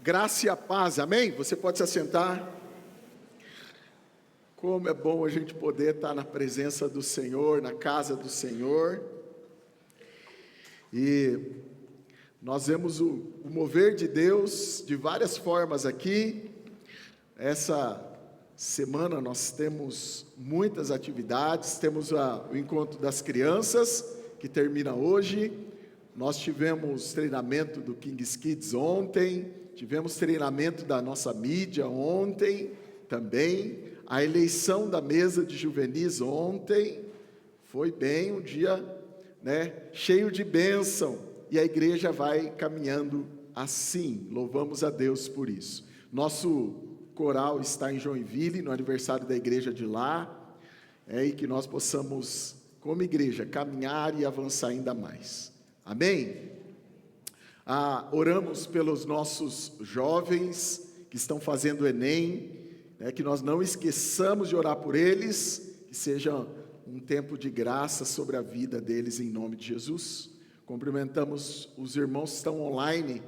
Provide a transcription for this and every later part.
Graça e a paz, amém? Você pode se assentar. Como é bom a gente poder estar na presença do Senhor, na casa do Senhor. E nós vemos o mover de Deus de várias formas aqui. Essa semana nós temos muitas atividades. Temos o encontro das crianças, que termina hoje. Nós tivemos treinamento do Kings Kids ontem. Tivemos treinamento da nossa mídia ontem também. A eleição da mesa de juvenis ontem. Foi bem um dia, cheio de bênção. E a igreja vai caminhando assim. Louvamos a Deus por isso. Nosso coral está em Joinville, no aniversário da igreja de lá. E que nós possamos, como igreja, caminhar e avançar ainda mais. Amém? Oramos pelos nossos jovens que estão fazendo o Enem, que nós não esqueçamos de orar por eles, que seja um tempo de graça sobre a vida deles em nome de Jesus. Cumprimentamos os irmãos que estão online.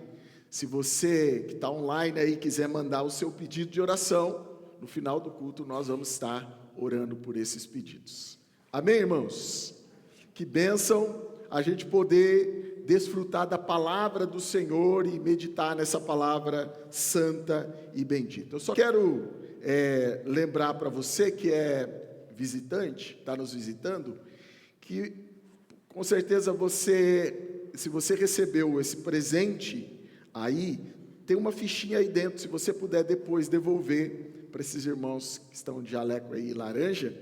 Se você que está online aí quiser mandar o seu pedido de oração, no final do culto nós vamos estar orando por esses pedidos. Amém, irmãos? Que bênção a gente poder desfrutar da palavra do Senhor e meditar nessa palavra santa e bendita. Eu só quero lembrar para você que é visitante, está nos visitando, que com certeza se você recebeu esse presente aí, tem uma fichinha aí dentro, se você puder depois devolver para esses irmãos que estão de jaleco aí laranja,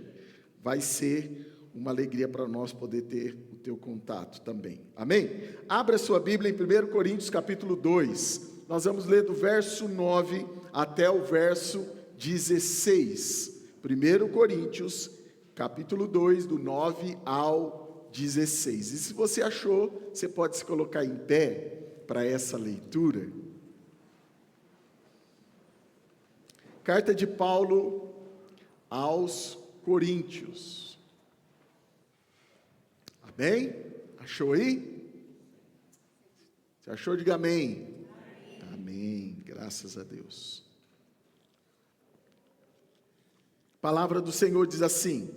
vai ser uma alegria para nós poder ter o teu contato também, amém? Abra sua Bíblia em 1 Coríntios capítulo 2, nós vamos ler do verso 9 até o verso 16, 1 Coríntios capítulo 2, do 9 ao 16, e se você achou, você pode se colocar em pé para essa leitura. Carta de Paulo aos Coríntios. Amém? Achou aí? Se achou, diga amém. Amém. Graças a Deus. A palavra do Senhor diz assim: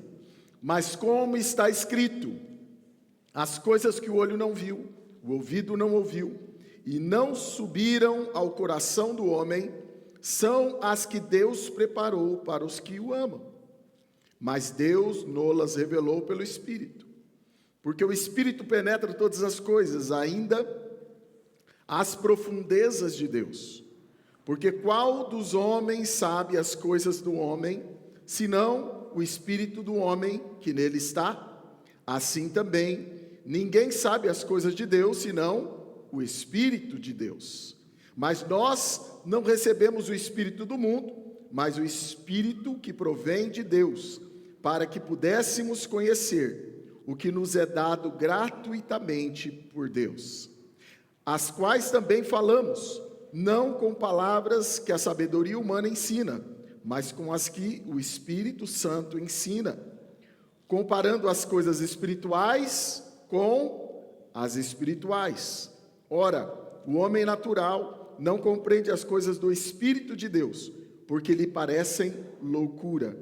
mas como está escrito, as coisas que o olho não viu, o ouvido não ouviu, e não subiram ao coração do homem, são as que Deus preparou para os que o amam. Mas Deus nolas revelou pelo Espírito. Porque o Espírito penetra todas as coisas, ainda as profundezas de Deus. Porque qual dos homens sabe as coisas do homem, senão o Espírito do homem que nele está? Assim também, ninguém sabe as coisas de Deus, senão o Espírito de Deus. Mas nós não recebemos o Espírito do mundo, mas o Espírito que provém de Deus, para que pudéssemos conhecer o que nos é dado gratuitamente por Deus, as quais também falamos, não com palavras que a sabedoria humana ensina, mas com as que o Espírito Santo ensina, comparando as coisas espirituais com as espirituais. Ora, o homem natural não compreende as coisas do Espírito de Deus, porque lhe parecem loucura,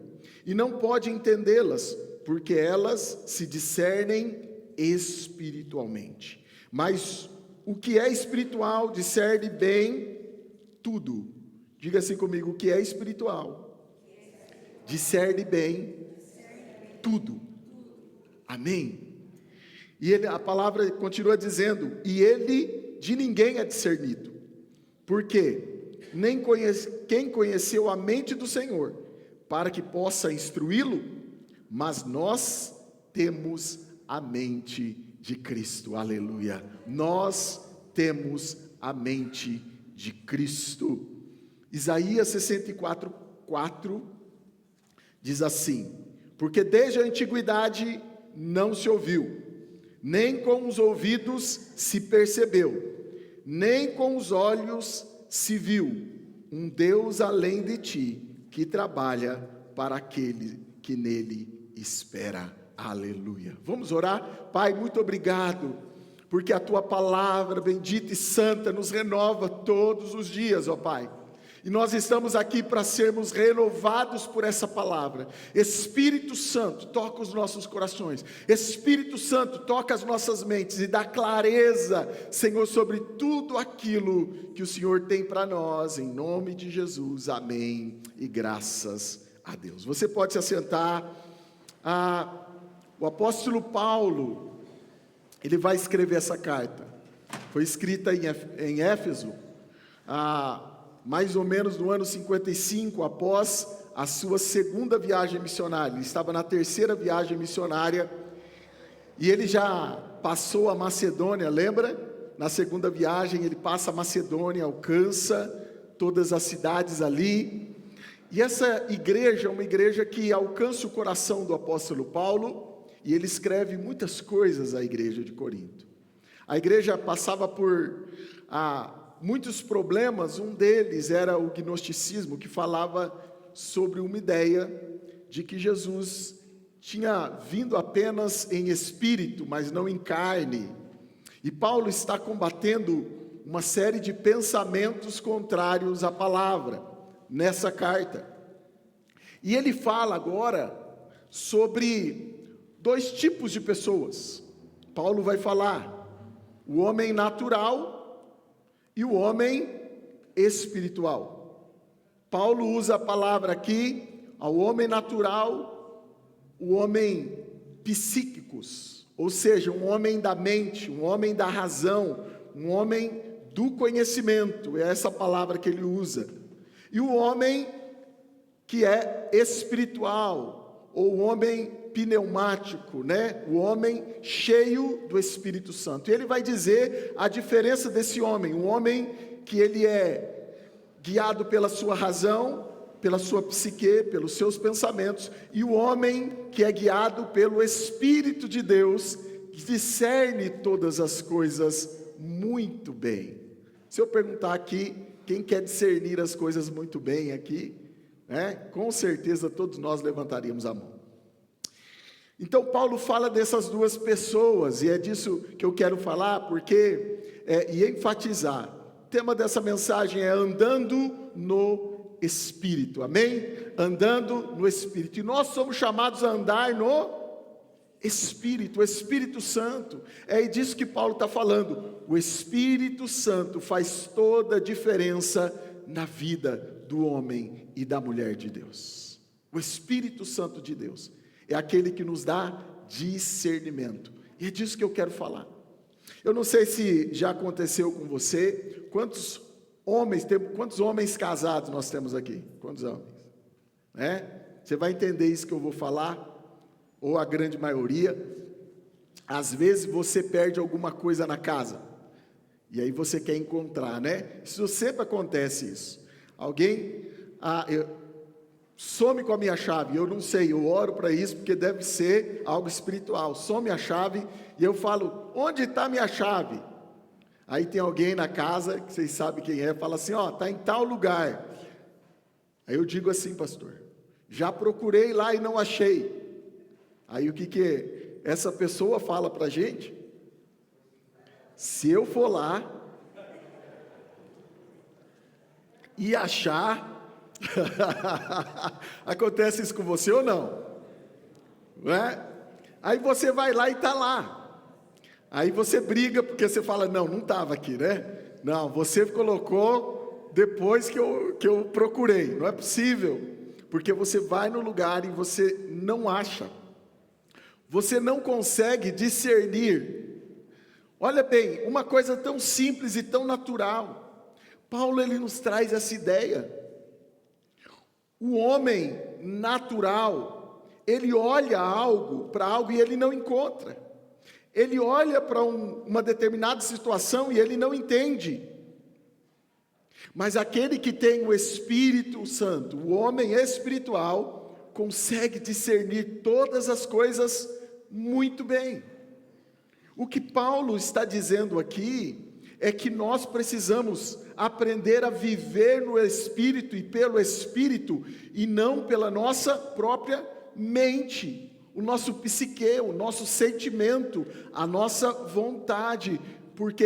e não pode entendê-las, porque elas se discernem espiritualmente. Mas o que é espiritual discerne bem tudo. Diga assim comigo: o que é espiritual discerne bem tudo. Amém? E a palavra continua dizendo: e ele de ninguém é discernido. Porque quem conheceu a mente do Senhor, para que possa instruí-lo? Mas nós temos a mente de Cristo, aleluia. Nós temos a mente de Cristo. Isaías 64:4 diz assim: porque desde a antiguidade não se ouviu, nem com os ouvidos se percebeu, nem com os olhos se viu, um Deus além de ti, que trabalha para aquele que nele espera. Aleluia. Vamos orar? Pai, muito obrigado porque a tua palavra bendita e santa nos renova todos os dias, ó Pai. E nós estamos aqui para sermos renovados por essa palavra. Espírito Santo, toca os nossos corações. Espírito Santo, toca as nossas mentes e dá clareza, Senhor, sobre tudo aquilo que o Senhor tem para nós, em nome de Jesus. Amém. E graças a Deus. Você pode se assentar. O apóstolo Paulo, ele vai escrever essa carta. Foi escrita em Éfeso, mais ou menos no ano 55, após a sua segunda viagem missionária. Ele estava na terceira viagem missionária, e ele já passou a Macedônia, lembra? Na segunda viagem ele passa a Macedônia, alcança todas as cidades ali, e essa igreja é uma igreja que alcança o coração do apóstolo Paulo, e ele escreve muitas coisas à igreja de Corinto. A igreja passava por muitos problemas. Um deles era o gnosticismo, que falava sobre uma ideia de que Jesus tinha vindo apenas em espírito, mas não em carne. E Paulo está combatendo uma série de pensamentos contrários à palavra nessa carta. E ele fala agora sobre dois tipos de pessoas. Paulo vai falar o homem natural e o homem espiritual. Paulo usa a palavra aqui, ao homem natural, o homem psíquicos, ou seja, um homem da mente, um homem da razão, um homem do conhecimento, é essa palavra que ele usa. E o homem que é espiritual, ou o homem pneumático, né? O homem cheio do Espírito Santo. E ele vai dizer a diferença desse homem, um homem que ele é guiado pela sua razão, pela sua psique, pelos seus pensamentos, e o homem que é guiado pelo Espírito de Deus, que discerne todas as coisas muito bem. Se eu perguntar aqui, quem quer discernir as coisas muito bem aqui, né? Com certeza todos nós levantaríamos a mão. Então Paulo fala dessas duas pessoas, e é disso que eu quero falar, porque, e enfatizar, o tema dessa mensagem é andando no Espírito, amém? Andando no Espírito, e nós somos chamados a andar no Espírito, o Espírito Santo, é disso que Paulo está falando. O Espírito Santo faz toda a diferença na vida do homem e da mulher de Deus. O Espírito Santo de Deus é aquele que nos dá discernimento, e é disso que eu quero falar. Eu não sei se já aconteceu com você, quantos homens casados nós temos aqui? Quantos homens? Você vai entender isso que eu vou falar, ou a grande maioria. Às vezes você perde alguma coisa na casa, e aí você quer encontrar, né? Isso sempre acontece isso. Alguém, some com a minha chave, eu não sei, eu oro para isso, porque deve ser algo espiritual. Some a chave, e eu falo, onde está a minha chave? Aí tem alguém na casa, que vocês sabem quem é, fala assim, está em tal lugar. Aí eu digo assim, pastor, já procurei lá e não achei. Aí o que essa pessoa fala para a gente? Se eu for lá e achar, acontece isso com você ou não? Não é? Aí você vai lá e está lá. Aí você briga porque você fala, não estava aqui, né? Não, você colocou depois que eu procurei. Não é possível, porque você vai no lugar e você não acha. Você não consegue discernir. Olha bem, uma coisa tão simples e tão natural. Paulo, ele nos traz essa ideia. O homem natural, ele olha para algo e ele não encontra. Ele olha para uma determinada situação e ele não entende. Mas aquele que tem o Espírito Santo, o homem espiritual, consegue discernir todas as coisas muito bem. O que Paulo está dizendo aqui é que nós precisamos aprender a viver no Espírito e pelo Espírito, e não pela nossa própria mente. o nosso psique, o nosso sentimento, a nossa vontade, porque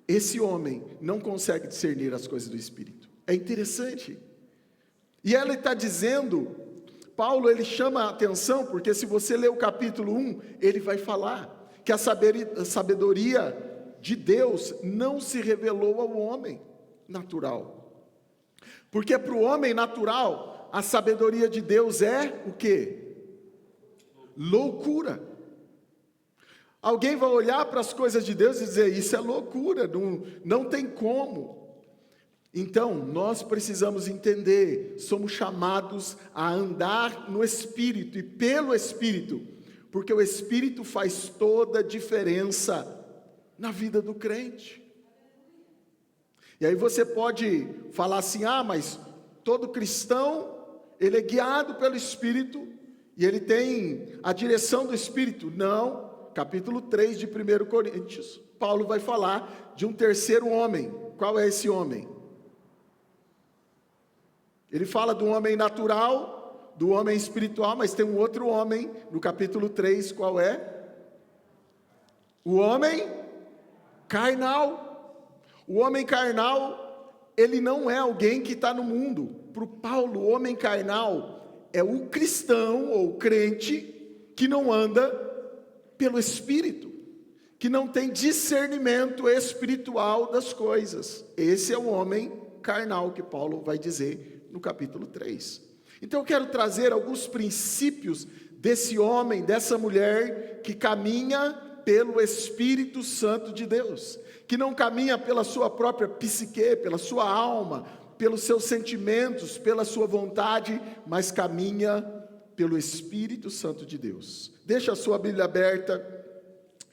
esse homem não consegue discernir as coisas do Espírito. É interessante. E ela está dizendo, Paulo ele chama a atenção, porque se você ler o capítulo 1, ele vai falar que a sabedoria de Deus não se revelou ao homem natural. Porque para o homem natural, a sabedoria de Deus é o quê? Loucura. Alguém vai olhar para as coisas de Deus e dizer, isso é loucura, não tem como. Então, nós precisamos entender, somos chamados a andar no Espírito e pelo Espírito, porque o Espírito faz toda a diferença na vida do crente. E aí você pode falar assim, mas todo cristão, ele é guiado pelo Espírito, e ele tem a direção do Espírito. Não, capítulo 3 de 1 Coríntios, Paulo vai falar de um terceiro homem. Qual é esse homem? Ele fala do homem natural, do homem espiritual, mas tem um outro homem, no capítulo 3, qual é? O homem carnal. O homem carnal, ele não é alguém que está no mundo. Para o Paulo, o homem carnal é o cristão ou o crente que não anda pelo Espírito, que não tem discernimento espiritual das coisas. Esse é o homem carnal que Paulo vai dizer no capítulo 3. Então eu quero trazer alguns princípios desse homem, dessa mulher que caminha pelo Espírito Santo de Deus, que não caminha pela sua própria psique, pela sua alma, pelos seus sentimentos, pela sua vontade, mas caminha pelo Espírito Santo de Deus. Deixa a sua Bíblia aberta,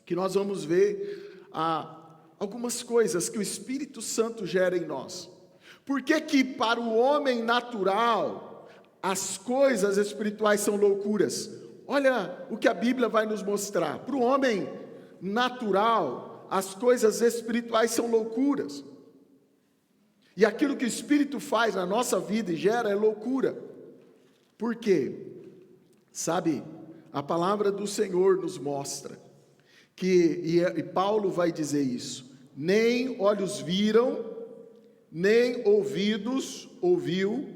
que nós vamos ver algumas coisas que o Espírito Santo gera em nós. Por que para o homem natural, as coisas espirituais são loucuras? Olha o que a Bíblia vai nos mostrar. Para o homem natural, as coisas espirituais são loucuras. E aquilo que o Espírito faz na nossa vida e gera é loucura. Por quê? Sabe, a palavra do Senhor nos mostra que, e Paulo vai dizer isso, nem olhos viram, nem ouvidos ouviu,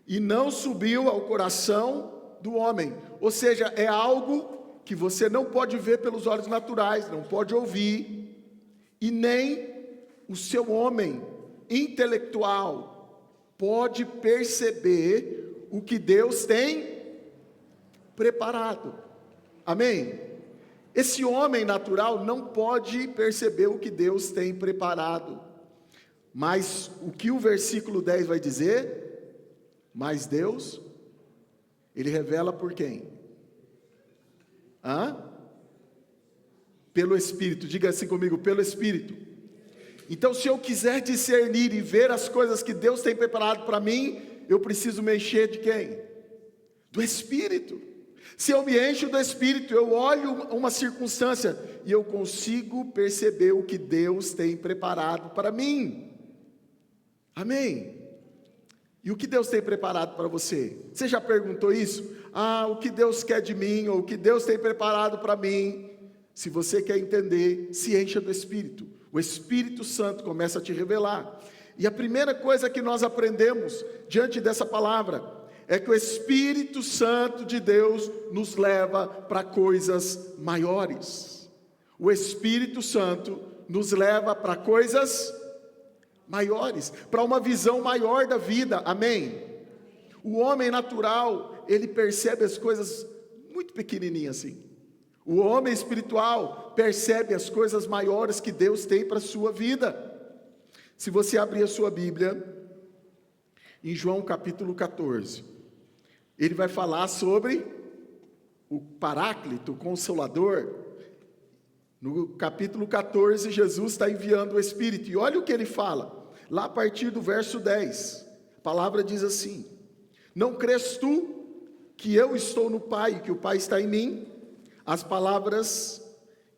e não subiu ao coração do homem. Ou seja, é algo que você não pode ver pelos olhos naturais, não pode ouvir, e nem o seu homem intelectual pode perceber o que Deus tem preparado. Amém? Esse homem natural não pode perceber o que Deus tem preparado. Mas o que o versículo 10 vai dizer? Mas Deus, Ele revela por quem? Pelo Espírito. Diga assim comigo, pelo Espírito. Então, se eu quiser discernir e ver as coisas que Deus tem preparado para mim, eu preciso me encher de quem? Do Espírito. Se eu me encho do Espírito, eu olho uma circunstância e eu consigo perceber o que Deus tem preparado para mim. Amém? E o que Deus tem preparado para você? Você já perguntou isso? O que Deus quer de mim, ou o que Deus tem preparado para mim? Se você quer entender, se encha do Espírito. O Espírito Santo começa a te revelar. E a primeira coisa que nós aprendemos diante dessa palavra é que o Espírito Santo de Deus nos leva para coisas maiores. O Espírito Santo nos leva para coisas maiores, para uma visão maior da vida. Amém? O homem natural, ele percebe as coisas muito pequenininhas assim. O homem espiritual percebe as coisas maiores que Deus tem para a sua vida. Se você abrir a sua Bíblia, em João capítulo 14, ele vai falar sobre o Paráclito, o Consolador. No capítulo 14, Jesus está enviando o Espírito, e olha o que ele fala. Lá a partir do verso 10, a palavra diz assim: não crês tu que eu estou no Pai e que o Pai está em mim? As palavras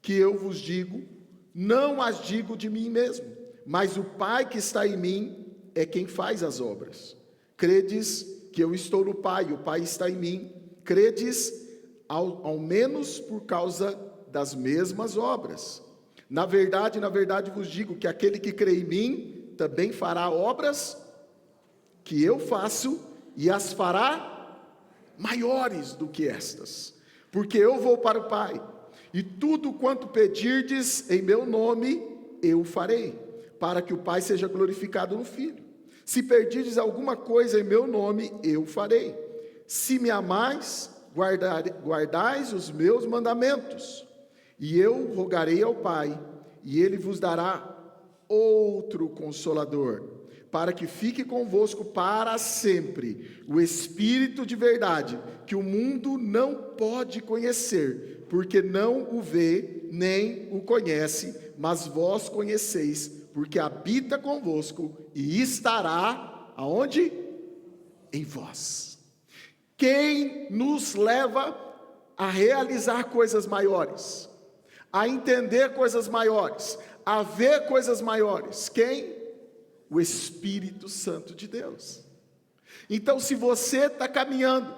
que eu vos digo, não as digo de mim mesmo, mas o Pai que está em mim é quem faz as obras. Credes que eu estou no Pai e o Pai está em mim? Credes ao menos por causa das mesmas obras. Na verdade vos digo que aquele que crê em mim também fará obras que eu faço, e as fará maiores do que estas, porque eu vou para o Pai, e tudo quanto pedirdes em meu nome, eu farei, para que o Pai seja glorificado no Filho. Se pedirdes alguma coisa em meu nome, eu farei. Se me amais, guardais os meus mandamentos, e eu rogarei ao Pai, e ele vos dará outro Consolador, para que fique convosco para sempre, o Espírito de verdade, que o mundo não pode conhecer, porque não o vê, nem o conhece, mas vós conheceis, porque habita convosco e estará, aonde? Em vós. Quem nos leva a realizar coisas maiores, a entender coisas maiores, a ver coisas maiores? Quem? O Espírito Santo de Deus. Então, se você está caminhando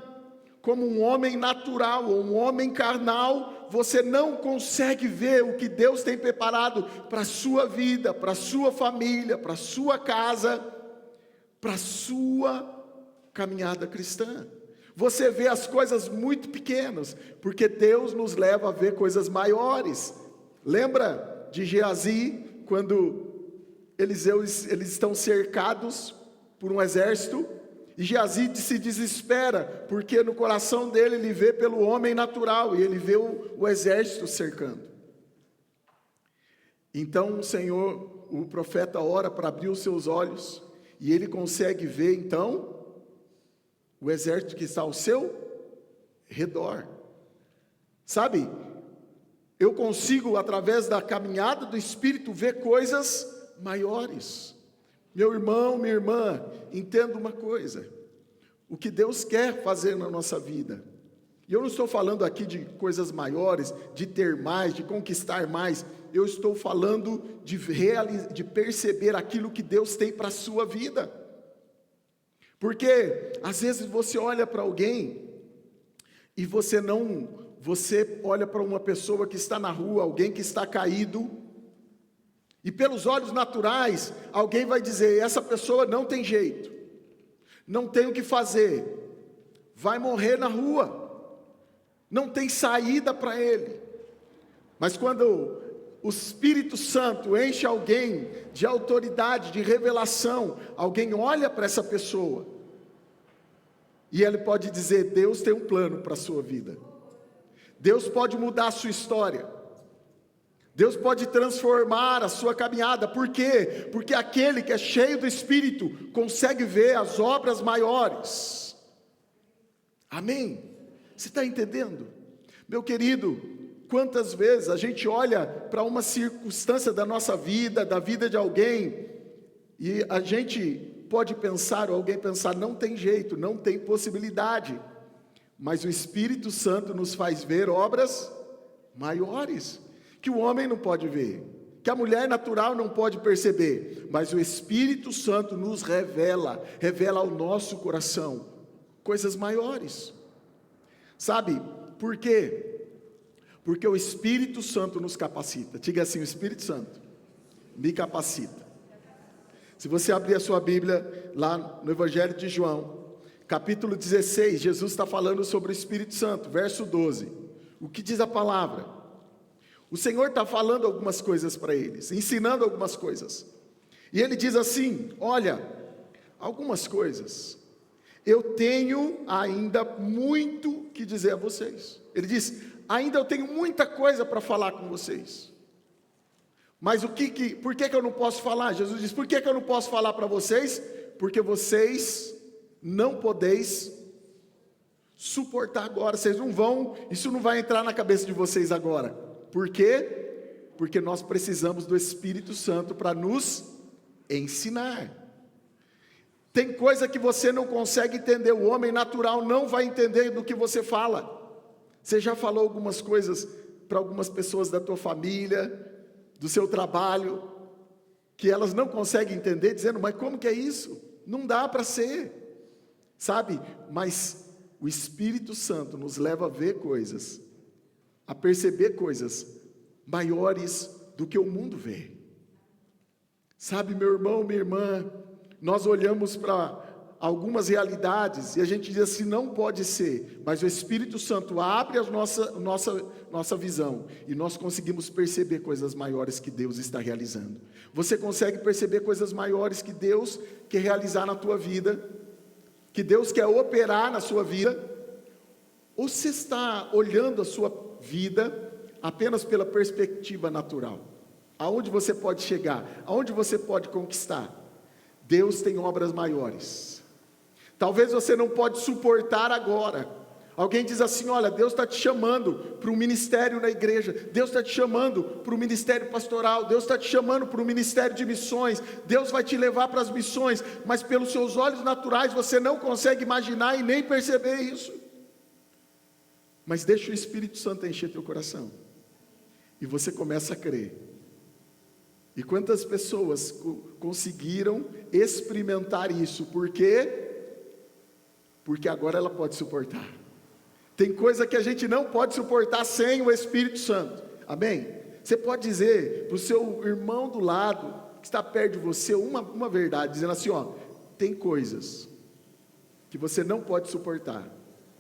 como um homem natural ou um homem carnal, você não consegue ver o que Deus tem preparado para a sua vida, para a sua família, para a sua casa, para a sua caminhada cristã. Você vê as coisas muito pequenas, porque Deus nos leva a ver coisas maiores. Lembra de Geazi, quando eles estão cercados por um exército, e Geazi se desespera, porque no coração dele ele vê pelo homem natural, e ele vê o exército cercando. Então o profeta ora para abrir os seus olhos, e ele consegue ver então o exército que está ao seu redor. Sabe, eu consigo, através da caminhada do Espírito, ver coisas maiores. Meu irmão, minha irmã, entenda uma coisa: o que Deus quer fazer na nossa vida, e eu não estou falando aqui de coisas maiores, de ter mais, de conquistar mais, eu estou falando de perceber aquilo que Deus tem para a sua vida. Porque às vezes você olha para alguém e você olha para uma pessoa que está na rua, alguém que está caído, e pelos olhos naturais, alguém vai dizer: essa pessoa não tem jeito, não tem o que fazer, vai morrer na rua, não tem saída para ele. Mas quando o Espírito Santo enche alguém de autoridade, de revelação, alguém olha para essa pessoa, e ele pode dizer: Deus tem um plano para a sua vida, Deus pode mudar a sua história, Deus pode transformar a sua caminhada. Por quê? Porque aquele que é cheio do Espírito consegue ver as obras maiores. Amém? Você está entendendo? Meu querido, quantas vezes a gente olha para uma circunstância da nossa vida, da vida de alguém, e a gente pode pensar, ou alguém pensar: não tem jeito, não tem possibilidade. Mas o Espírito Santo nos faz ver obras maiores, que o homem não pode ver, que a mulher natural não pode perceber, mas o Espírito Santo nos revela ao nosso coração coisas maiores. Sabe por quê? Porque o Espírito Santo nos capacita. Diga assim: o Espírito Santo me capacita. Se você abrir a sua Bíblia lá no Evangelho de João, capítulo 16, Jesus está falando sobre o Espírito Santo, verso 12. O que diz a palavra? O Senhor está falando algumas coisas para eles, ensinando algumas coisas. E ele diz assim: olha, algumas coisas, eu tenho ainda muito que dizer a vocês. Ele diz: ainda eu tenho muita coisa para falar com vocês. Mas por que eu não posso falar? Jesus diz: por que eu não posso falar para vocês? Porque vocês não podeis suportar agora, vocês não vão, isso não vai entrar na cabeça de vocês agora. Por quê? Porque nós precisamos do Espírito Santo para nos ensinar. Tem coisa que você não consegue entender, o homem natural não vai entender do que você fala. Você já falou algumas coisas para algumas pessoas da tua família, do seu trabalho, que elas não conseguem entender, dizendo: mas como que é isso? Não dá para ser, sabe? Mas o Espírito Santo nos leva a ver coisas, a perceber coisas maiores do que o mundo vê. Sabe, meu irmão, minha irmã, nós olhamos para algumas realidades e a gente diz assim, não pode ser, mas o Espírito Santo abre a nossa visão e nós conseguimos perceber coisas maiores que Deus está realizando. Você consegue perceber coisas maiores que Deus quer realizar na tua vida, que Deus quer operar na sua vida, ou você está olhando a sua vida apenas pela perspectiva natural? Aonde você pode chegar? Aonde você pode conquistar? Deus tem obras maiores. Talvez você não pode suportar agora. Alguém diz assim, olha, Deus está te chamando para um ministério na igreja, Deus está te chamando para o ministério pastoral, Deus está te chamando para o ministério de missões, Deus vai te levar para as missões, mas pelos seus olhos naturais você não consegue imaginar e nem perceber isso. Mas deixa o Espírito Santo encher teu coração, e você começa a crer. E quantas pessoas conseguiram experimentar isso? Por quê? Porque agora ela pode suportar. Tem coisa que a gente não pode suportar sem o Espírito Santo, amém? Você pode dizer para o seu irmão do lado, que está perto de você, uma verdade, dizendo assim, ó, tem coisas que você não pode suportar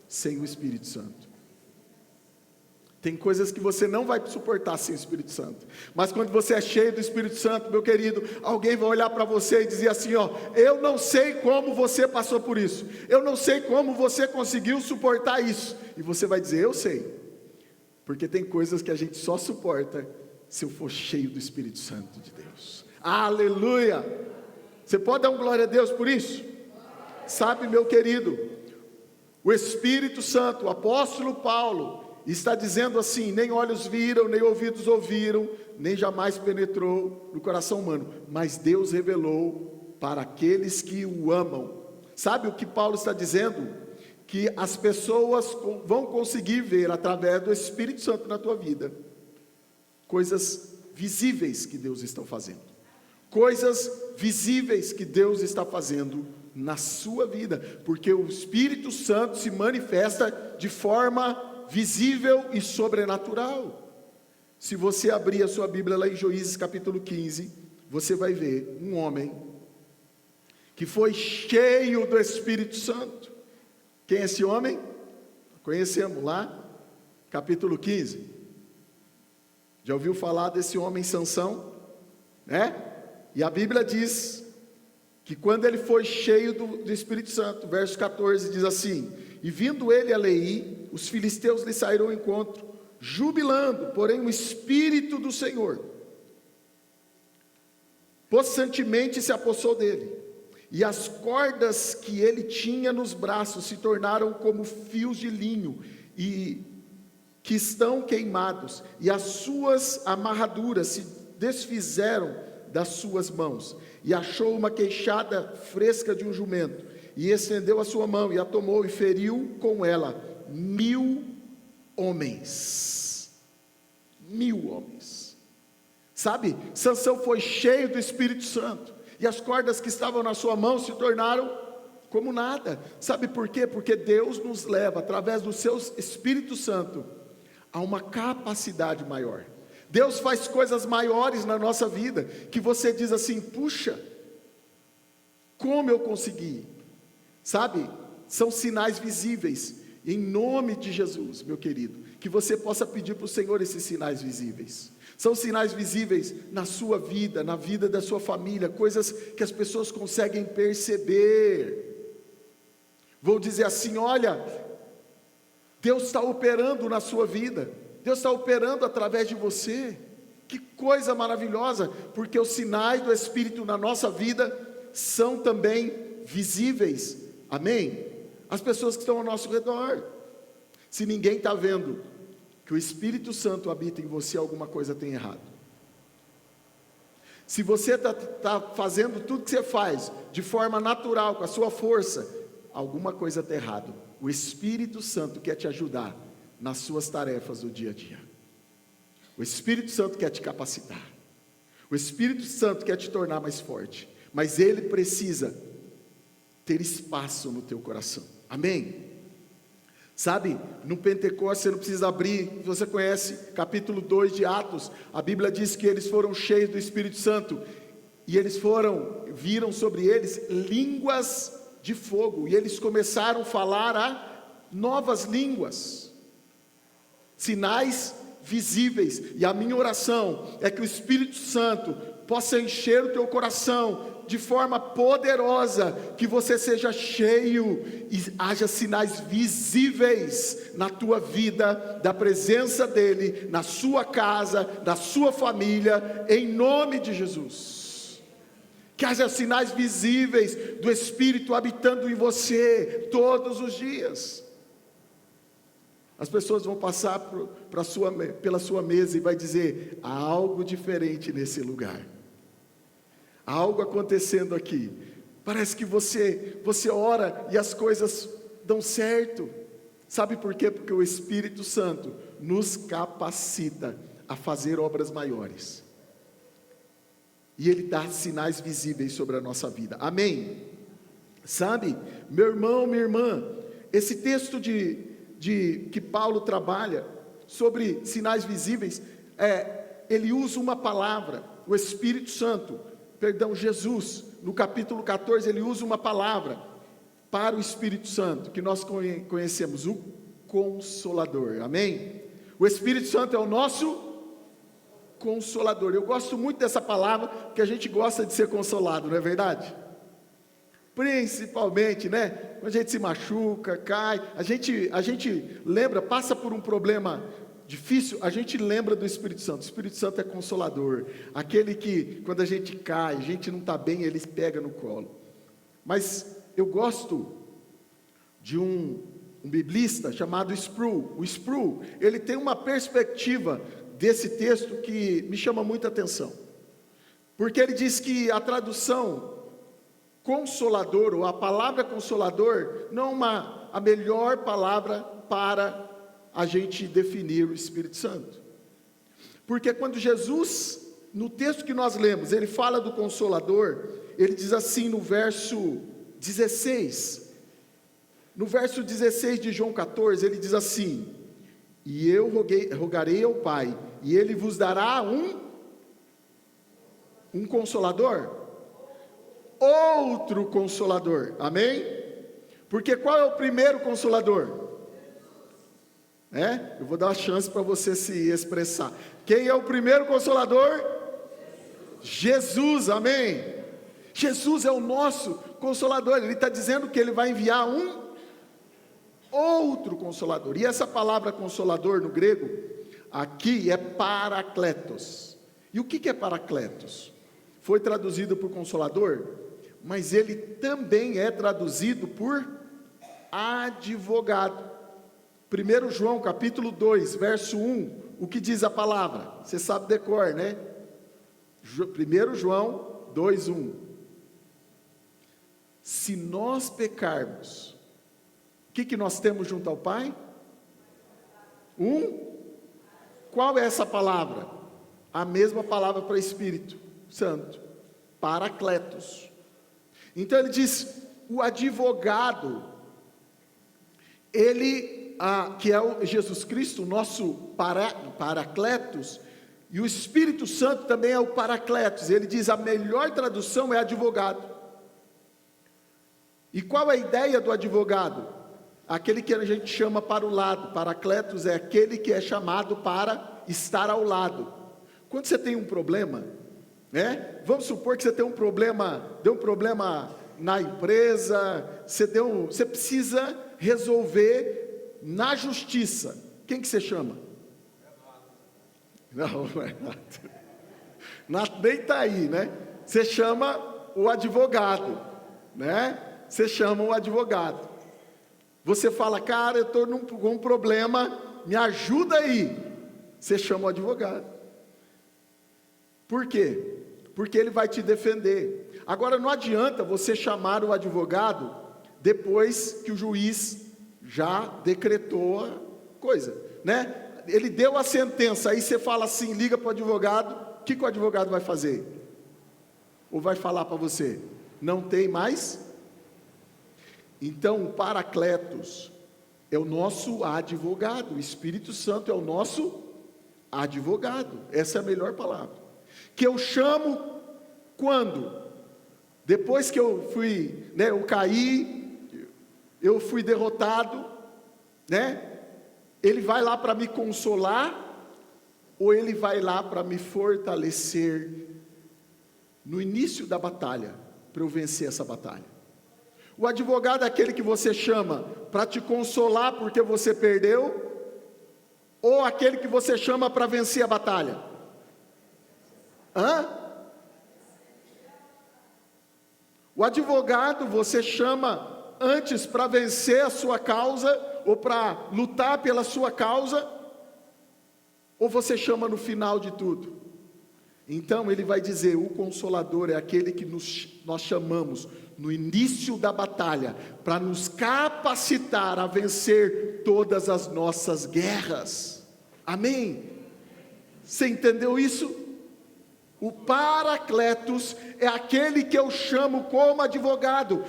sem o Espírito Santo. Tem coisas que você não vai suportar sem o Espírito Santo. Mas quando você é cheio do Espírito Santo, meu querido, alguém vai olhar para você e dizer assim, ó, eu não sei como você passou por isso. Eu não sei como você conseguiu suportar isso. E você vai dizer, eu sei. Porque tem coisas que a gente só suporta se eu for cheio do Espírito Santo de Deus. Aleluia! Você pode dar um glória a Deus por isso? Sabe, meu querido, o Espírito Santo, o apóstolo Paulo, está dizendo assim, nem olhos viram, nem ouvidos ouviram, nem jamais penetrou no coração humano, mas Deus revelou para aqueles que o amam. Sabe o que Paulo está dizendo? Que as pessoas vão conseguir ver através do Espírito Santo na tua vida, coisas visíveis que Deus está fazendo, coisas visíveis que Deus está fazendo na sua vida, porque o Espírito Santo se manifesta de forma visível e sobrenatural. Se você abrir a sua Bíblia lá em Juízes capítulo 15, você vai ver um homem que foi cheio do Espírito Santo. Quem é esse homem? Conhecemos lá, capítulo 15. Já ouviu falar desse homem Sansão? Né? E a Bíblia diz que quando ele foi cheio do Espírito Santo, verso 14 diz assim, e vindo ele a Leí, os filisteus lhe saíram ao encontro, jubilando, porém o Espírito do Senhor possantemente se apossou dele, e as cordas que ele tinha nos braços se tornaram como fios de linho, e que estão queimados, e as suas amarraduras se desfizeram das suas mãos, e achou uma queixada fresca de um jumento, e estendeu a sua mão, e a tomou, e feriu com ela 1000 homens. 1000 homens. Sabe, Sansão foi cheio do Espírito Santo, e as cordas que estavam na sua mão se tornaram como nada. Sabe por quê? Porque Deus nos leva, através do seu Espírito Santo, a uma capacidade maior. Deus faz coisas maiores na nossa vida, que você diz assim, puxa, como eu consegui? Sabe, são sinais visíveis, em nome de Jesus, meu querido, que você possa pedir para o Senhor esses sinais visíveis. São sinais visíveis na sua vida, na vida da sua família, coisas que as pessoas conseguem perceber. Vou dizer assim, olha, Deus está operando na sua vida, Deus está operando através de você, que coisa maravilhosa, porque os sinais do Espírito na nossa vida são também visíveis, amém? As pessoas que estão ao nosso redor, se ninguém está vendo que o Espírito Santo habita em você, alguma coisa tem errado. Se você está fazendo tudo que você faz, de forma natural, com a sua força, alguma coisa está errado. O Espírito Santo quer te ajudar nas suas tarefas do dia a dia. O Espírito Santo quer te capacitar. O Espírito Santo quer te tornar mais forte. Mas ele precisa ter espaço no teu coração. Amém? Sabe, no Pentecostes, você não precisa abrir, você conhece capítulo 2 de Atos, a Bíblia diz que eles foram cheios do Espírito Santo, e viram sobre eles línguas de fogo, e eles começaram a falar novas línguas, sinais visíveis, e a minha oração é que o Espírito Santo possa encher o teu coração, de forma poderosa, que você seja cheio e haja sinais visíveis na tua vida, da presença dEle, na sua casa, na sua família, em nome de Jesus. Que haja sinais visíveis do Espírito habitando em você, todos os dias. As pessoas vão passar pela sua mesa e vai dizer, há algo diferente nesse lugar. Há algo acontecendo aqui. Parece que você ora e as coisas dão certo. Sabe por quê? Porque o Espírito Santo nos capacita a fazer obras maiores. E Ele dá sinais visíveis sobre a nossa vida. Amém? Sabe, meu irmão, minha irmã, esse texto que Paulo trabalha sobre sinais visíveis, ele usa uma palavra, o Espírito Santo, Jesus, no capítulo 14, ele usa uma palavra para o Espírito Santo, que nós conhecemos, o Consolador, amém? O Espírito Santo é o nosso Consolador. Eu gosto muito dessa palavra, porque a gente gosta de ser consolado, não é verdade? Principalmente, né? Quando a gente se machuca, cai, a gente lembra, passa por um problema difícil, a gente lembra do Espírito Santo. O Espírito Santo é consolador, aquele que quando a gente cai, a gente não está bem, ele pega no colo. Mas eu gosto de um biblista chamado Sproul. O Sproul, ele tem uma perspectiva desse texto que me chama muita atenção, porque ele diz que a tradução consolador, ou a palavra consolador, não é a melhor palavra para a gente definir o Espírito Santo, porque quando Jesus, no texto que nós lemos, ele fala do Consolador, ele diz assim no verso 16, de João 14, ele diz assim, e eu rogarei ao Pai, e Ele vos dará um Consolador, outro Consolador, amém? Porque qual é o primeiro Consolador? Eu vou dar uma chance para você se expressar. Quem é o primeiro Consolador? Jesus, amém? Jesus é o nosso Consolador. Ele está dizendo que Ele vai enviar um outro Consolador. E essa palavra Consolador no grego, aqui é Parakletos. E o que é Parakletos? Foi traduzido por Consolador, mas ele também é traduzido por advogado. 1 João capítulo 2, verso 1, o que diz a palavra? Você sabe decor, né? 1 João 2, 1. Se nós pecarmos, o que nós temos junto ao Pai? Qual é essa palavra? A mesma palavra para Espírito Santo, Parakletos. Então ele diz, o advogado, ele... que é o Jesus Cristo, o nosso Parakletos, e o Espírito Santo também é o Parakletos. Ele diz, a melhor tradução é advogado. E qual é a ideia do advogado? Aquele que a gente chama para o lado. Parakletos é aquele que é chamado para estar ao lado. Quando você tem um problema, vamos supor que você tem deu um problema na empresa, você precisa resolver na justiça, quem que você chama? Não, Renato nem está aí, né? Você chama o advogado, né? Você chama o advogado. Você fala, cara, eu estou com um problema, me ajuda aí. Você chama o advogado. Por quê? Porque ele vai te defender. Agora não adianta você chamar o advogado depois que o juiz já decretou a coisa, né? Ele deu a sentença, aí você fala assim, liga para o advogado, o que o advogado vai fazer? Ou vai falar para você, não tem mais? Então o Parakletos, é o nosso advogado. O Espírito Santo é o nosso advogado. Essa é a melhor palavra. Que eu chamo quando? Depois que eu fui, eu caí, eu fui derrotado, Ele vai lá para me consolar, ou Ele vai lá para me fortalecer no início da batalha, para eu vencer essa batalha? O advogado é aquele que você chama para te consolar porque você perdeu, ou aquele que você chama para vencer a batalha? O advogado você chama antes para vencer a sua causa, ou para lutar pela sua causa, ou você chama no final de tudo? Então ele vai dizer, o Consolador é aquele que nós chamamos no início da batalha, para nos capacitar a vencer todas as nossas guerras. Amém? Você entendeu isso? O Paracletos é aquele que eu chamo como advogado.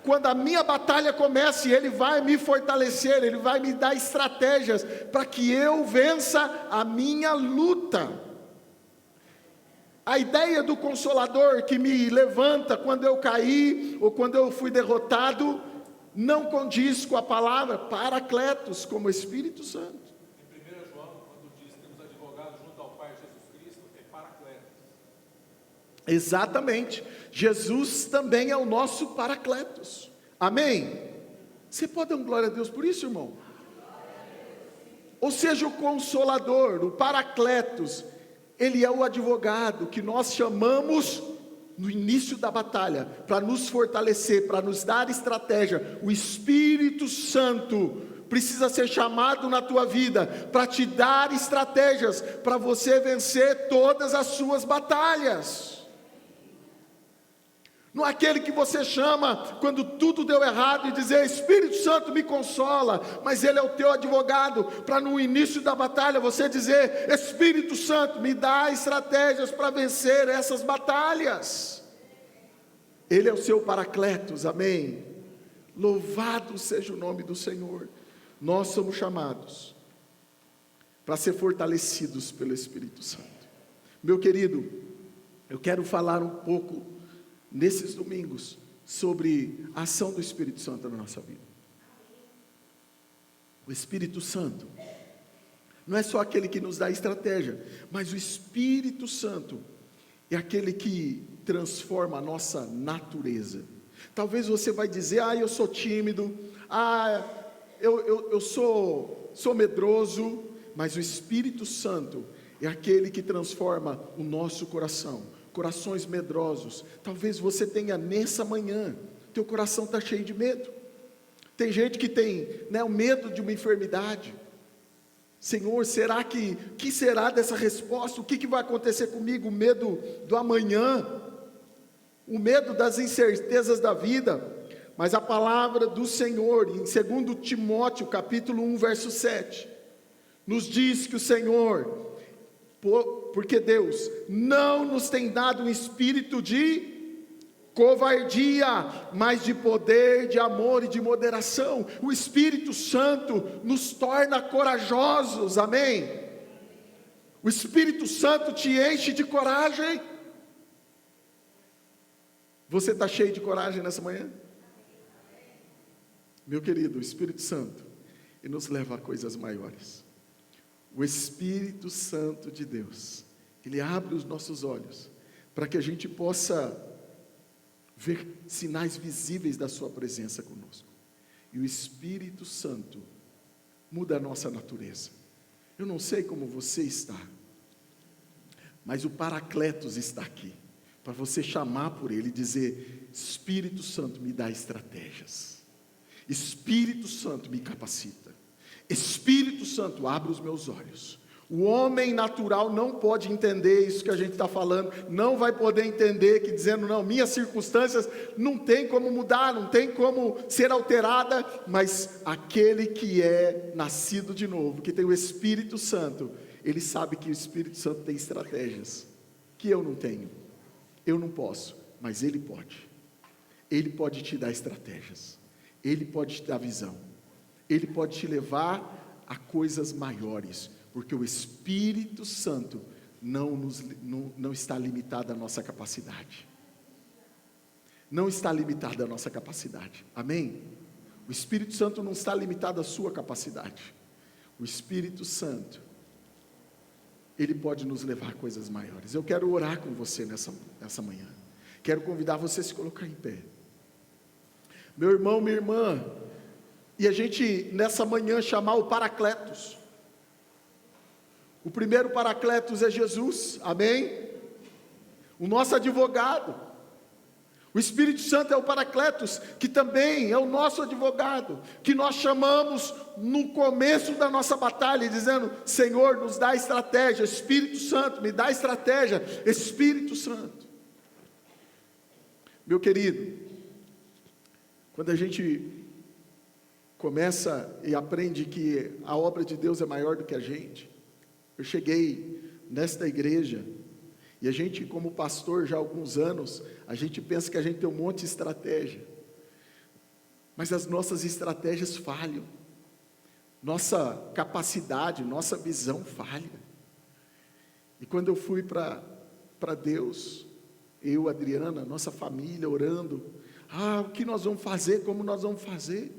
Quando a minha batalha começa, Ele vai me fortalecer, Ele vai me dar estratégias para que eu vença a minha luta. A ideia do Consolador que me levanta quando eu caí, ou quando eu fui derrotado, não condiz com a palavra Paracletos, como Espírito Santo. Em 1 João, quando diz que temos advogado junto ao Pai Jesus Cristo, é Paracletos. Exatamente, Jesus também é o nosso Paracletos. Amém? Você pode dar glória a Deus por isso, irmão? Ou seja, o Consolador, o Paracletos, Ele é o advogado que nós chamamos no início da batalha, para nos fortalecer, para nos dar estratégia. O Espírito Santo precisa ser chamado na tua vida, para te dar estratégias, para você vencer todas as suas batalhas. Não é aquele que você chama quando tudo deu errado e dizer, Espírito Santo me consola, mas Ele é o teu advogado, para no início da batalha você dizer, Espírito Santo me dá estratégias para vencer essas batalhas. Ele é o seu Paracletos, amém? Louvado seja o nome do Senhor. Nós somos chamados para ser fortalecidos pelo Espírito Santo. Meu querido, eu quero falar um pouco nesses domingos sobre a ação do Espírito Santo na nossa vida. O Espírito Santo não é só aquele que nos dá estratégia, mas o Espírito Santo é aquele que transforma a nossa natureza. Talvez você vai dizer, eu sou tímido, eu sou medroso, mas o Espírito Santo é aquele que transforma o nosso coração. Corações medrosos, talvez você tenha nessa manhã, teu coração está cheio de medo. Tem gente que tem o medo de uma enfermidade. Senhor, que será dessa resposta? O que vai acontecer comigo? O medo do amanhã, o medo das incertezas da vida. Mas a palavra do Senhor, em 2 Timóteo, capítulo 1, verso 7, nos diz que o Senhor, porque Deus não nos tem dado um espírito de covardia, mas de poder, de amor e de moderação. O Espírito Santo nos torna corajosos, amém? O Espírito Santo te enche de coragem. Você está cheio de coragem nessa manhã? Meu querido, o Espírito Santo, ele nos leva a coisas maiores. O Espírito Santo de Deus, Ele abre os nossos olhos, para que a gente possa ver sinais visíveis da sua presença conosco. E o Espírito Santo muda a nossa natureza. Eu não sei como você está, mas o Paracletos está aqui, para você chamar por Ele e dizer, Espírito Santo me dá estratégias, Espírito Santo me capacita, Espírito Santo, abre os meus olhos. O homem natural não pode entender isso que a gente está falando, não vai poder entender que dizendo, não, minhas circunstâncias não tem como mudar, não tem como ser alterada, mas aquele que é nascido de novo, que tem o Espírito Santo, ele sabe que o Espírito Santo tem estratégias, que eu não tenho, eu não posso, mas ele pode te dar estratégias, ele pode te dar visão. Ele pode te levar a coisas maiores, porque o Espírito Santo não está limitado à nossa capacidade. Não está limitado à nossa capacidade, amém? O Espírito Santo não está limitado à sua capacidade. O Espírito Santo, ele pode nos levar a coisas maiores. Eu quero orar com você nessa manhã. Quero convidar você a se colocar em pé. Meu irmão, minha irmã, e a gente nessa manhã chamar o Paracletos. O primeiro Paracletos é Jesus, amém? O nosso advogado. O Espírito Santo é o Paracletos, que também é o nosso advogado, que nós chamamos no começo da nossa batalha, dizendo: Senhor, nos dá estratégia. Espírito Santo, me dá estratégia. Espírito Santo. Meu querido, quando a gente começa e aprende que a obra de Deus é maior do que a gente, eu cheguei nesta igreja, e a gente, como pastor já há alguns anos, a gente pensa que a gente tem um monte de estratégia, mas as nossas estratégias falham, nossa capacidade, nossa visão falha. E quando eu fui para Deus, eu, Adriana, nossa família orando, o que nós vamos fazer, como nós vamos fazer?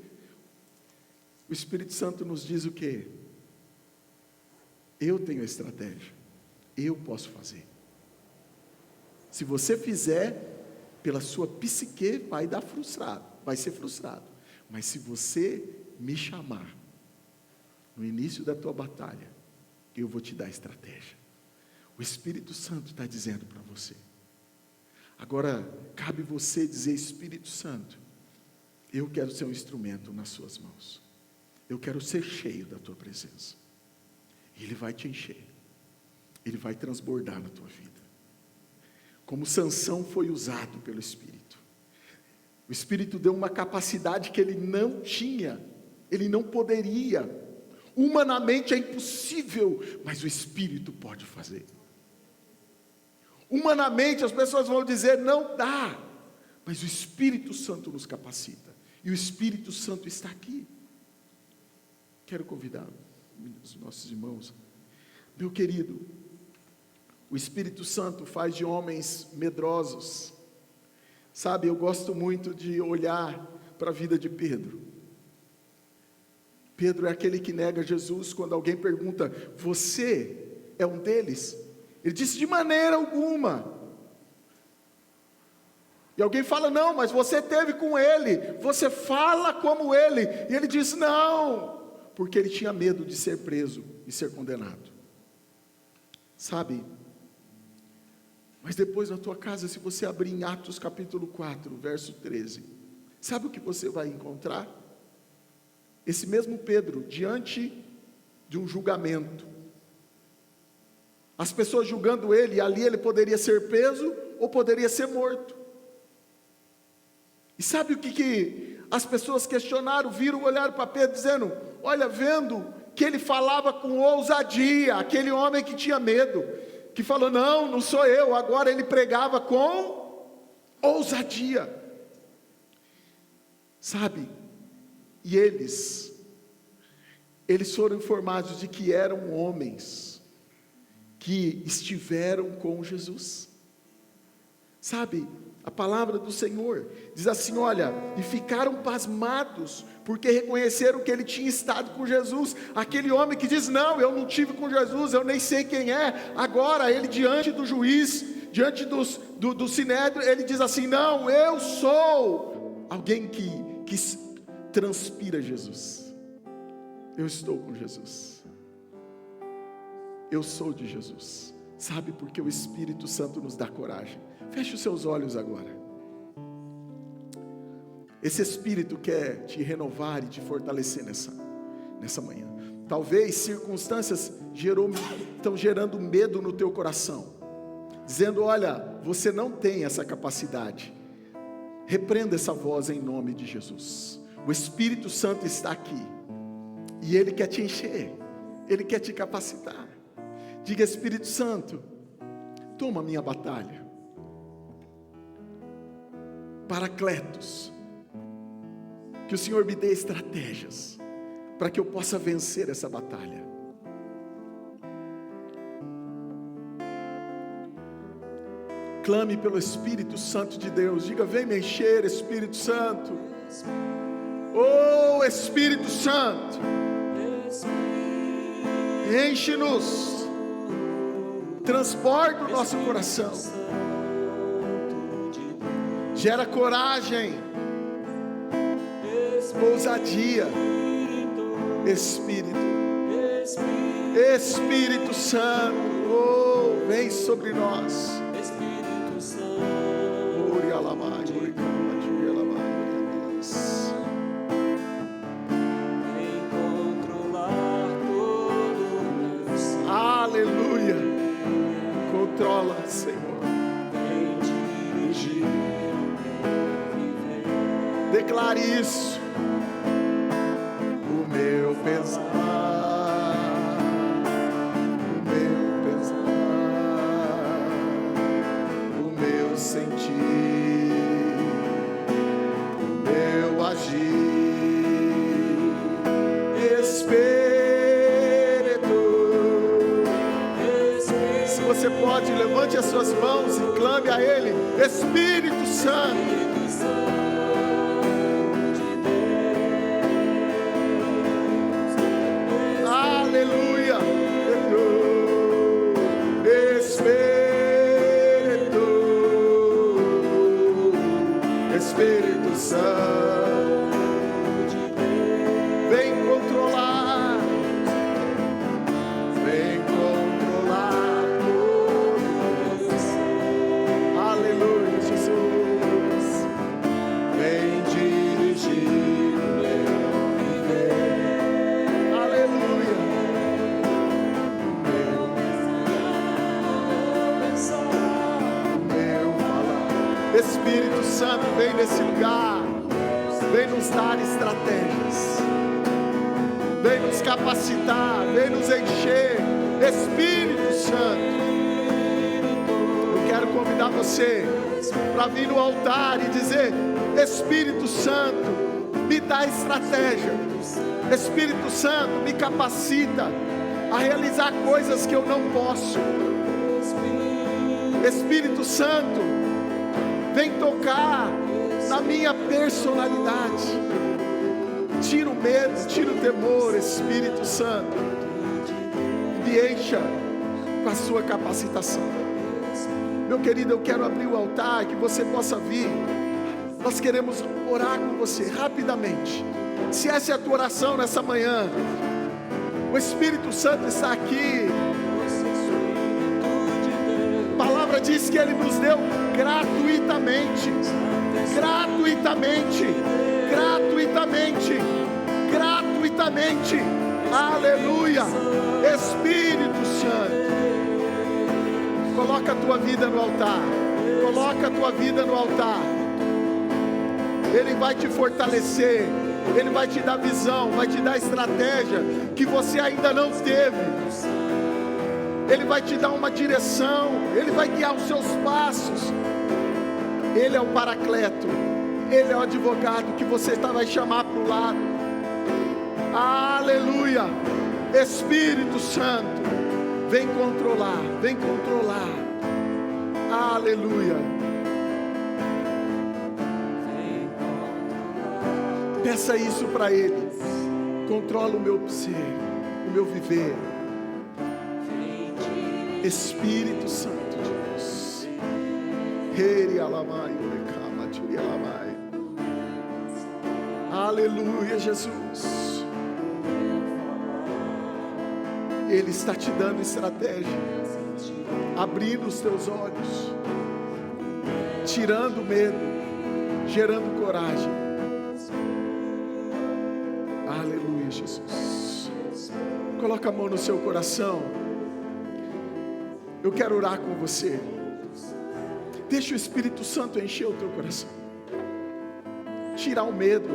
O Espírito Santo nos diz o quê? Eu tenho a estratégia, eu posso fazer. Se você fizer, pela sua psique vai dar frustrado, vai ser frustrado. Mas se você me chamar, no início da tua batalha, eu vou te dar estratégia. O Espírito Santo está dizendo para você. Agora, cabe você dizer: Espírito Santo, eu quero ser um instrumento nas suas mãos. Eu quero ser cheio da tua presença. Ele vai te encher. Ele vai transbordar na tua vida. Como Sansão foi usado pelo Espírito. O Espírito deu uma capacidade que ele não tinha. Ele não poderia. Humanamente é impossível, mas o Espírito pode fazer. Humanamente as pessoas vão dizer: não dá. Mas o Espírito Santo nos capacita. E o Espírito Santo está aqui. Quero convidar os nossos irmãos. Meu querido, o Espírito Santo faz de homens medrosos. Sabe, eu gosto muito de olhar para a vida de Pedro. Pedro é aquele que nega Jesus. Quando alguém pergunta: você é um deles? Ele disse: de maneira alguma. E alguém fala: não, mas você esteve com ele, você fala como ele. E ele diz: não, porque ele tinha medo de ser preso e ser condenado. Sabe, mas depois na tua casa, se você abrir em Atos capítulo 4, verso 13, sabe o que você vai encontrar? Esse mesmo Pedro, diante de um julgamento, as pessoas julgando ele, e ali ele poderia ser preso, ou poderia ser morto. E sabe o que as pessoas questionaram, viram, olharam para Pedro, dizendo: olha, vendo que ele falava com ousadia, aquele homem que tinha medo, que falou: não sou eu. Agora ele pregava com ousadia. Sabe, e eles foram informados de que eram homens que estiveram com Jesus. Sabe, a palavra do Senhor diz assim: olha, e ficaram pasmados, porque reconheceram que ele tinha estado com Jesus. Aquele homem que diz: não, eu não tive com Jesus, eu nem sei quem é. Agora ele, diante do juiz, diante do sinédrio, ele diz assim: não, eu sou alguém que transpira Jesus. Eu estou com Jesus, eu sou de Jesus. Sabe, porque o Espírito Santo nos dá coragem. Feche os seus olhos agora. Esse Espírito quer te renovar e te fortalecer nessa manhã. Talvez circunstâncias estão gerando medo no teu coração, dizendo: olha, você não tem essa capacidade. Repreenda essa voz em nome de Jesus. O Espírito Santo está aqui, e Ele quer te encher, Ele quer te capacitar. Diga: Espírito Santo, toma a minha batalha. Paracletos, que o Senhor me dê estratégias, para que eu possa vencer essa batalha. Clame pelo Espírito Santo de Deus. Diga: vem me encher, Espírito Santo. Oh, Espírito Santo, enche-nos, transborda o nosso coração, gera coragem, ousadia. Espírito Santo, oh, vem sobre nós. Espírito Santo, vem controlar todo o meu ser. Aleluia. Controla, Senhor. Vem dirigir o meu viver. Declare isso. O meu pensar, o meu pensar, o meu sentir, o meu agir. Espírito, se você pode, levante as suas mãos e clame a Ele. Espírito Santo. Aleluia. Espírito Santo, vem controlar tudo. Aleluia, Jesus. Vem dirigir o meu viver. Aleluia. Espírito Santo, vem nesse lugar, vem nos dar estratégias, vem nos capacitar, vem nos encher. Espírito Santo, eu quero convidar você para vir no altar e dizer: Espírito Santo, me dá estratégia. Espírito Santo, me capacita a realizar coisas que eu não posso. Espírito Santo, vem tocar na minha personalidade. Tira o medo, tira o temor. Espírito Santo, me encha com a sua capacitação. Meu querido, eu quero abrir o altar, que você possa vir. Nós queremos orar com você rapidamente. Se essa é a tua oração nessa manhã, o Espírito Santo está aqui. A palavra diz que Ele nos deu gratuitamente, gratuitamente, gratuitamente, gratuitamente. Aleluia. Espírito Santo, coloca a tua vida no altar, coloca a tua vida no altar. Ele vai te fortalecer, Ele vai te dar visão, vai te dar estratégia que você ainda não teve. Ele vai te dar uma direção, Ele vai guiar os seus passos. Ele é o Paracleto, Ele é o advogado que você vai chamar para o lado. Aleluia. Espírito Santo, vem controlar, vem controlar. Aleluia. Peça isso para Ele. Controla o meu ser, o meu viver. Espírito Santo de Deus. Aleluia, Jesus. Ele está te dando estratégia, abrindo os teus olhos, tirando o medo, gerando coragem. Aleluia, Jesus. Coloca a mão no seu coração. Eu quero orar com você. Deixa o Espírito Santo encher o teu coração, tirar o medo.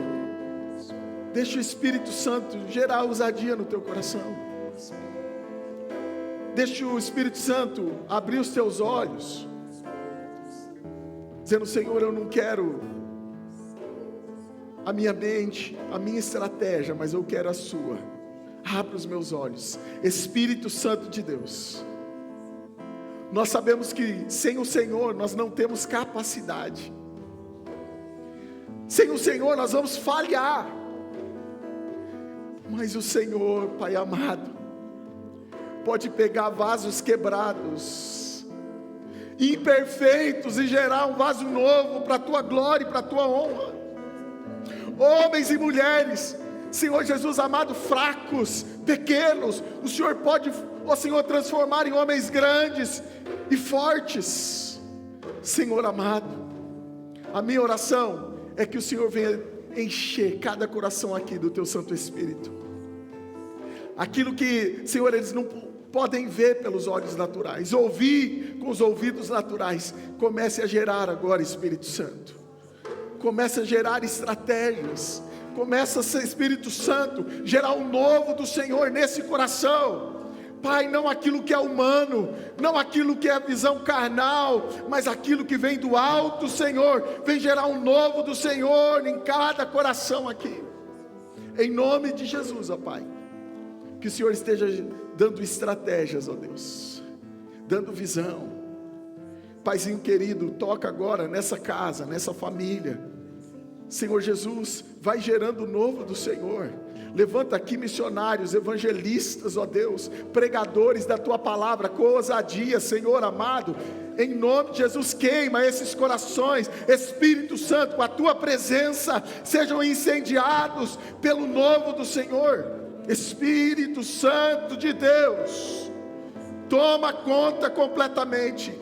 Deixa o Espírito Santo gerar ousadia no teu coração. Deixa o Espírito Santo abrir os teus olhos, dizendo: Senhor, eu não quero a minha mente, a minha estratégia, mas eu quero a sua. Abra os meus olhos, Espírito Santo de Deus. Nós sabemos que sem o Senhor nós não temos capacidade. Sem o Senhor nós vamos falhar. Mas o Senhor, Pai amado, pode pegar vasos quebrados, imperfeitos, e gerar um vaso novo para a tua glória e para a tua honra. Homens e mulheres, Senhor Jesus amado, fracos, pequenos, o Senhor pode, ó Senhor, transformar em homens grandes e fortes. Senhor amado, a minha oração é que o Senhor venha encher cada coração aqui do Teu Santo Espírito. Aquilo que, Senhor, eles não podem ver pelos olhos naturais, ouvir com os ouvidos naturais, comece a gerar agora, Espírito Santo. Comece a gerar estratégias. Começa, Espírito Santo, gerar o novo do Senhor nesse coração. Pai, não aquilo que é humano, não aquilo que é a visão carnal, mas aquilo que vem do alto, Senhor. Vem gerar um novo do Senhor em cada coração aqui. Em nome de Jesus, ó Pai. Que o Senhor esteja dando estratégias, ó Deus. Dando visão. Paizinho querido, toca agora nessa casa, nessa família. Senhor Jesus, vai gerando o novo do Senhor. Levanta aqui missionários, evangelistas, ó Deus, pregadores da Tua palavra, com ousadia, Senhor amado. Em nome de Jesus, queima esses corações, Espírito Santo, com a Tua presença, sejam incendiados pelo novo do Senhor. Espírito Santo de Deus, toma conta completamente.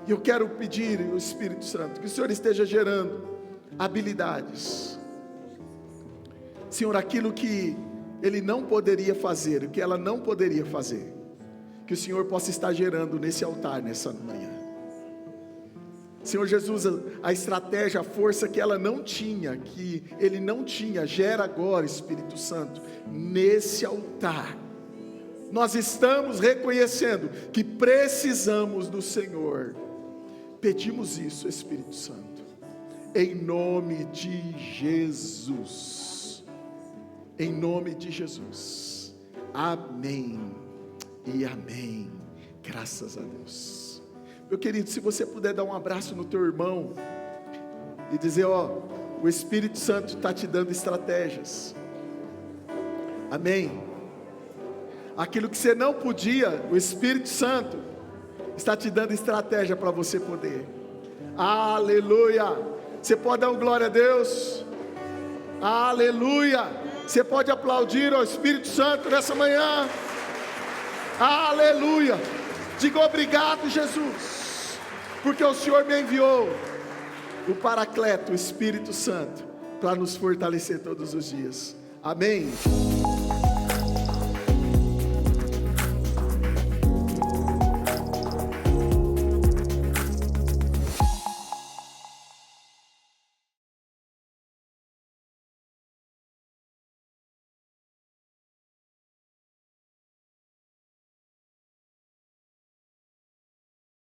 E eu quero pedir ao Espírito Santo, que o Senhor esteja gerando habilidades. Senhor, aquilo que ele não poderia fazer, o que ela não poderia fazer, que o Senhor possa estar gerando nesse altar, nessa manhã. Senhor Jesus, a estratégia, a força que ela não tinha, que ele não tinha, gera agora, Espírito Santo, nesse altar. Nós estamos reconhecendo que precisamos do Senhor. Pedimos isso, Espírito Santo, em nome de Jesus. Em nome de Jesus. Amém e amém. Graças a Deus. Meu querido, se você puder dar um abraço no teu irmão e dizer, ó, o Espírito Santo está te dando estratégias. Amém. Aquilo que você não podia, o Espírito Santo está te dando estratégia para você poder. Aleluia. Você pode dar um glória a Deus? Aleluia. Você pode aplaudir ao Espírito Santo nessa manhã. Aleluia. Diga obrigado, Jesus, porque o Senhor me enviou o Paracleto, o Espírito Santo, para nos fortalecer todos os dias. Amém.